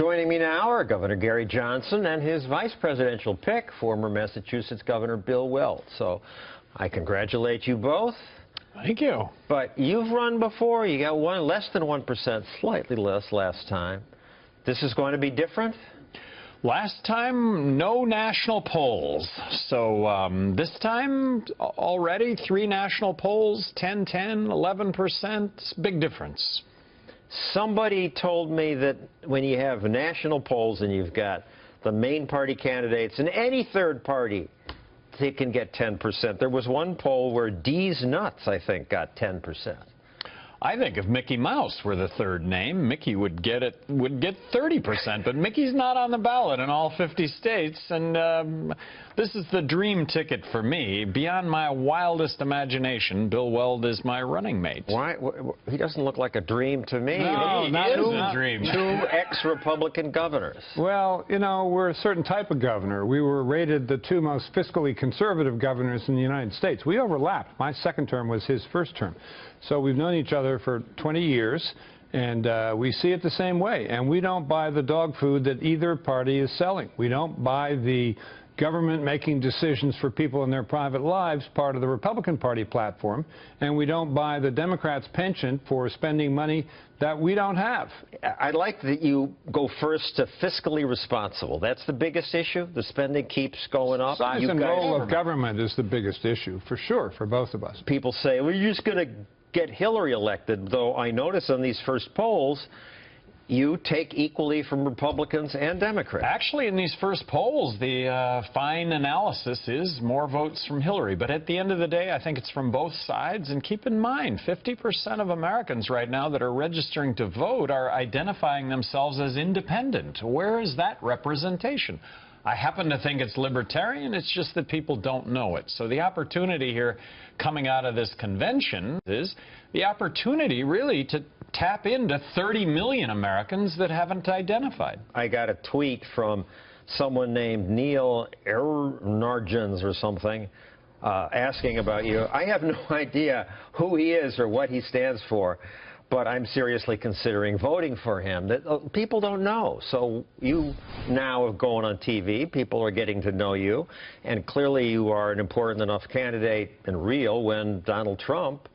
Joining me now are Governor Gary Johnson and his vice presidential pick, former Massachusetts Governor Bill Weld. So I congratulate you both. Thank you. But you've run before. You got less than 1%, slightly less last time. This is going to be different? Last time, no national polls. So this time, already 3 national polls, 10, 11%, big difference. Somebody told me that when you have national polls and you've got the main party candidates and any third party, they can get 10%. There was one poll where D's Nuts, I think, got 10%. I think if Mickey Mouse were the third name, Mickey would get 30%, but Mickey's not on the ballot in all 50 states, and this is the dream ticket for me. Beyond my wildest imagination, Bill Weld is my running mate. Why? He doesn't look like a dream to me. No, not a dream. 2 ex-Republican governors. Well, you know, we're a certain type of governor. We were rated the 2 most fiscally conservative governors in the United States. We overlapped. My second term was his first term. So we've known each other for 20 years, and we see it the same way. And we don't buy the dog food that either party is selling. We don't buy the government making decisions for people in their private lives, part of the Republican Party platform, and we don't buy the Democrats' penchant for spending money that we don't have. I like that you go first to fiscally responsible. That's the biggest issue. The spending keeps going up. Size and role of government is the biggest issue, for sure, for both of us. People say, well, you're just going to get Hillary elected, though I notice on these first polls, you take equally from Republicans and Democrats. Actually, in these first polls, the fine analysis is more votes from Hillary. But at the end of the day, I think it's from both sides. And keep in mind, 50% of Americans right now that are registering to vote are identifying themselves as independent. Where is that representation? I happen to think it's libertarian. It's just that people don't know it. So the opportunity here coming out of this convention is the opportunity really to tap into 30 million Americans that haven't identified. I got a tweet from someone named Neil Ernargens or something asking about you. I have no idea who he is or what he stands for, but I'm seriously considering voting for him. That people don't know. So you now are going on TV. People are getting to know you. And clearly you are an important enough candidate and real when Donald Trump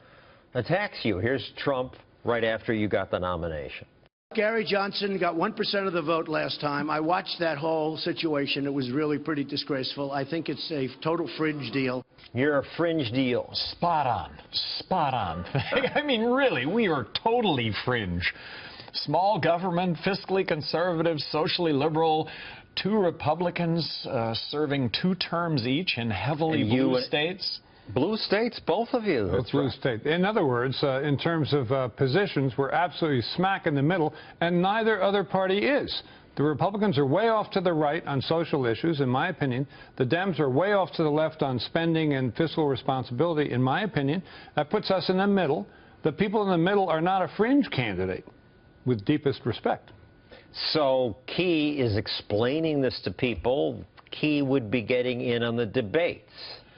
attacks you. Here's Trump right after you got the nomination. Gary Johnson got 1% of the vote last time. I watched that whole situation. It was really pretty disgraceful. I think it's a total fringe deal. You're a fringe deal. Spot on. Spot on. I mean, really, we are totally fringe. Small government, fiscally conservative, socially liberal, 2 Republicans serving 2 terms each in heavily blue states. Blue states, both of you. It's blue state. In other words, in terms of positions, we're absolutely smack in the middle, and neither other party is. The Republicans are way off to the right on social issues, in my opinion. The Dems are way off to the left on spending and fiscal responsibility, in my opinion. That puts us in the middle. The people in the middle are not a fringe candidate, with deepest respect. So Key is explaining this to people. Key would be getting in on the debates.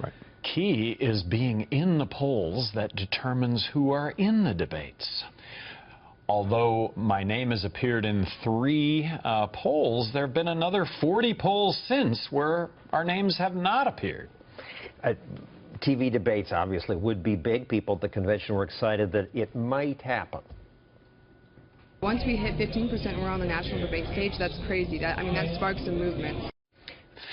Right. Key is being in the polls that determines who are in the debates. Although my name has appeared in 3 polls, there have been another 40 polls since where our names have not appeared. TV debates obviously would be big. People at the convention were excited that it might happen. Once we hit 15%, we're on the national debate stage. That's crazy. I mean, that sparks a movement.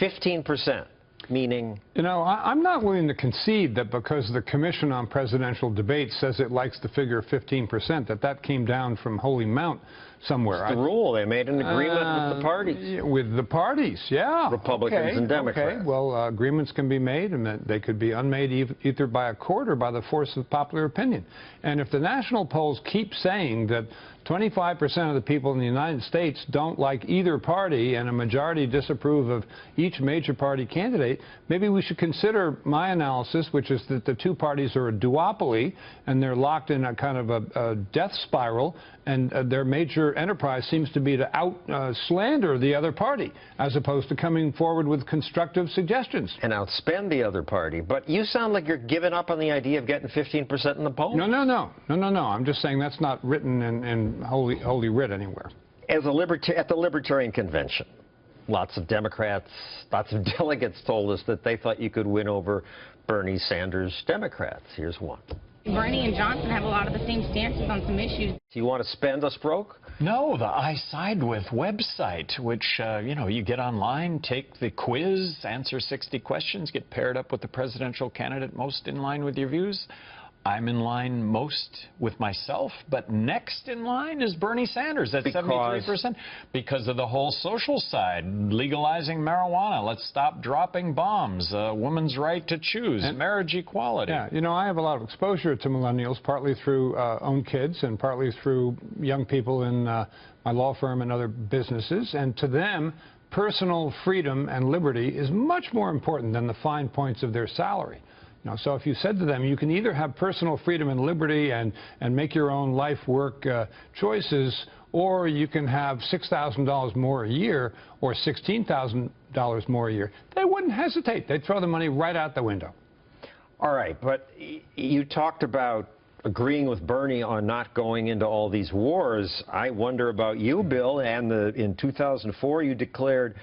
15%. Meaning? You know, I'm not willing to concede that because the Commission on Presidential Debates says it likes the figure 15%, that came down from Holy Mount somewhere. It's the rule. They made an agreement with the parties. With the parties, yeah. Republicans and Democrats. Okay, well, agreements can be made, and they could be unmade either by a court or by the force of popular opinion. And if the national polls keep saying that 25% of the people in the United States don't like either party and a majority disapprove of each major party candidate, maybe we should consider my analysis, which is that the 2 parties are a duopoly and they're locked in a kind of a death spiral, and their major enterprise seems to be to slander the other party as opposed to coming forward with constructive suggestions. And outspend the other party. But you sound like you're giving up on the idea of getting 15% in the polls. No. I'm just saying that's not written in Holy Writ anywhere. As at the Libertarian Convention, lots of Democrats, lots of delegates told us that they thought you could win over Bernie Sanders Democrats. Here's one. Bernie and Johnson have a lot of the same stances on some issues. Do you want to spend us broke? No, the I Side With website, which, you get online, take the quiz, answer 60 questions, get paired up with the presidential candidate most in line with your views. I'm in line most with myself, but next in line is Bernie Sanders at 73% because of the whole social side, legalizing marijuana, let's stop dropping bombs, women's right to choose, and marriage equality. Yeah, I have a lot of exposure to millennials, partly through own kids and partly through young people in my law firm and other businesses, and to them, personal freedom and liberty is much more important than the fine points of their salary. So if you said to them, you can either have personal freedom and liberty and make your own life work choices, or you can have $6,000 more a year or $16,000 more a year, they wouldn't hesitate. They'd throw the money right out the window. All right, but you talked about agreeing with Bernie on not going into all these wars. I wonder about you, Bill, and in 2004 you declared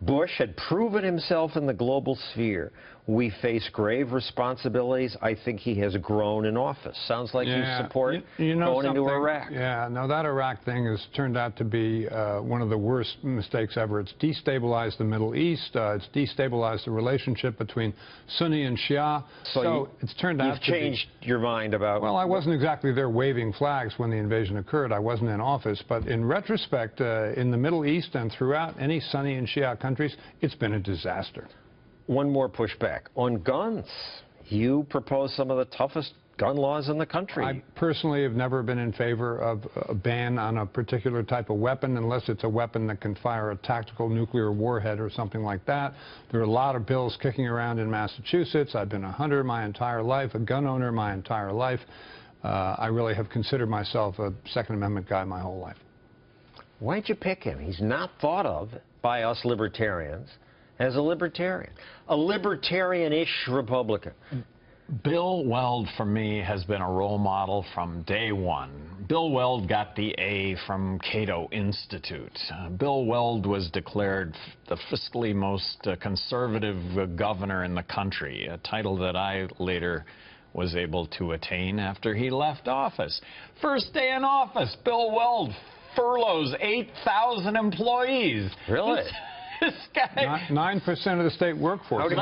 Bush had proven himself in the global sphere. We face grave responsibilities. I think he has grown in office. Sounds like you support going into Iraq. Yeah, no, that Iraq thing has turned out to be one of the worst mistakes ever. It's destabilized the Middle East. It's destabilized the relationship between Sunni and Shia. So it's turned out to be... You've changed your mind about... Well, I wasn't exactly there waving flags when the invasion occurred. I wasn't in office. But in retrospect, in the Middle East and throughout any Sunni and Shia countries, it's been a disaster. One more pushback. On guns, you propose some of the toughest gun laws in the country. I personally have never been in favor of a ban on a particular type of weapon unless it's a weapon that can fire a tactical nuclear warhead or something like that. There are a lot of bills kicking around in Massachusetts. I've been a hunter my entire life, a gun owner my entire life. I really have considered myself a Second Amendment guy my whole life. Why'd you pick him? He's not thought of by us libertarians as a libertarian, a libertarian-ish Republican. Bill Weld, for me, has been a role model from day one. Bill Weld got the A from Cato Institute. Bill Weld was declared the fiscally most conservative governor in the country, a title that I later was able to attain after he left office. First day in office, Bill Weld furloughs 8,000 employees. Really? This guy... 9% of the state workforce.